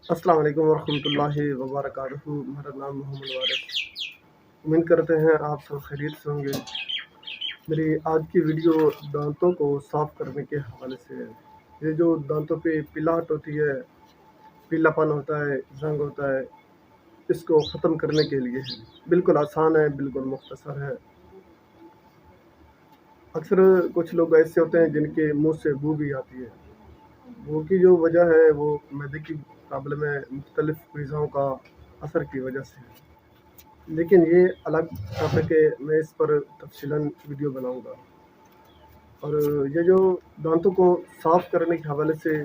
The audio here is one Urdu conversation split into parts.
السلام علیکم ورحمۃ اللہ وبرکاتہ۔ میرا نام محمد وارث۔ امید کرتے ہیں آپ سب خیریت سے ہوں گے۔ میری آج کی ویڈیو دانتوں کو صاف کرنے کے حوالے سے ہے۔ یہ جو دانتوں پہ پلاہٹ ہوتی ہے، پیلا پن ہوتا ہے، زنگ ہوتا ہے، اس کو ختم کرنے کے لیے ہے۔ بالکل آسان ہے، بالکل مختصر ہے۔ اکثر کچھ لوگ ایسے ہوتے ہیں جن کے منہ سے بو بھی آتی ہے۔ وہ کی جو وجہ ہے وہ معدے کی پرابلم ہے، مختلف غذاؤں کا اثر کی وجہ سے ہے، لیکن یہ الگ ٹاپک ہے، میں اس پر تفصیلاً ویڈیو بناؤں گا۔ اور یہ جو دانتوں کو صاف کرنے کے حوالے سے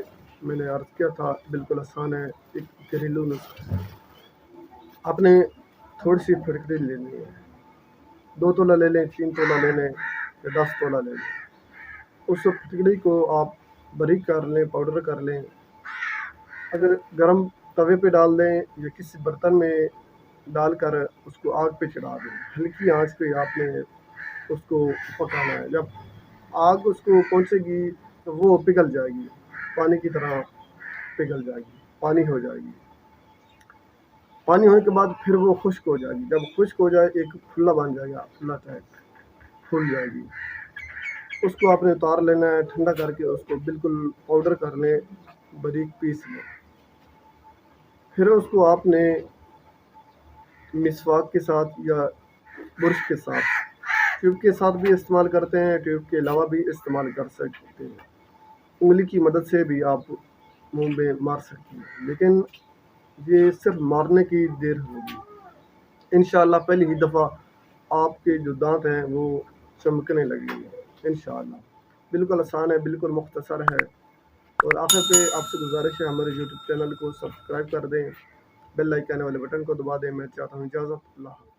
میں نے عرض کیا تھا، بالکل آسان ہے، ایک گھریلو نسخہ ہے۔ آپ نے تھوڑی سی پھٹکری لینی ہے، 2 تولہ لے لیں، 3 تولہ لے لیں یا 10 تولہ لے لیں۔ اس پھٹکڑی کو آپ باریک کر لیں، پاؤڈر کر لیں۔ اگر گرم توے پہ ڈال دیں یا کسی برتن میں ڈال کر اس کو آگ پہ چڑھا دیں، ہلکی آنچ پہ آپ نے اس کو پکانا ہے۔ جب آگ اس کو پہنچے گی تو وہ پگھل جائے گی، پانی کی طرح پگھل جائے گی، پانی ہو جائے گی۔ پانی ہونے کے بعد پھر وہ خشک ہو جائے گی۔ جب خشک ہو جائے ایک پھلا بن جائے گا، پھلا ٹائپ پھول جائے گی۔ اس کو آپ نے اتار لینا ہے، ٹھنڈا کر کے اس کو بالکل پاؤڈر کر لیں، باریک پیس لیں۔ پھر اس کو آپ نے مسواک کے ساتھ یا برش کے ساتھ، ٹیوب کے ساتھ بھی استعمال کرتے ہیں، ٹیوب کے علاوہ بھی استعمال کر سکتے ہیں، انگلی کی مدد سے بھی آپ منہ میں مار سکتے ہیں، لیکن یہ صرف مارنے کی دیر ہوگی۔ انشاءاللہ پہلی ہی دفعہ آپ کے جو دانت ہیں وہ چمکنے لگیں گے انشاءاللہ۔ بالکل آسان ہے، بالکل مختصر ہے۔ اور آخر پہ آپ سے گزارش ہے، ہمارے یوٹیوب چینل کو سبسکرائب کر دیں، بیل آئیکن والے بٹن کو دبا دیں۔ میں چاہتا ہوں اجازت، اللہ حافظ۔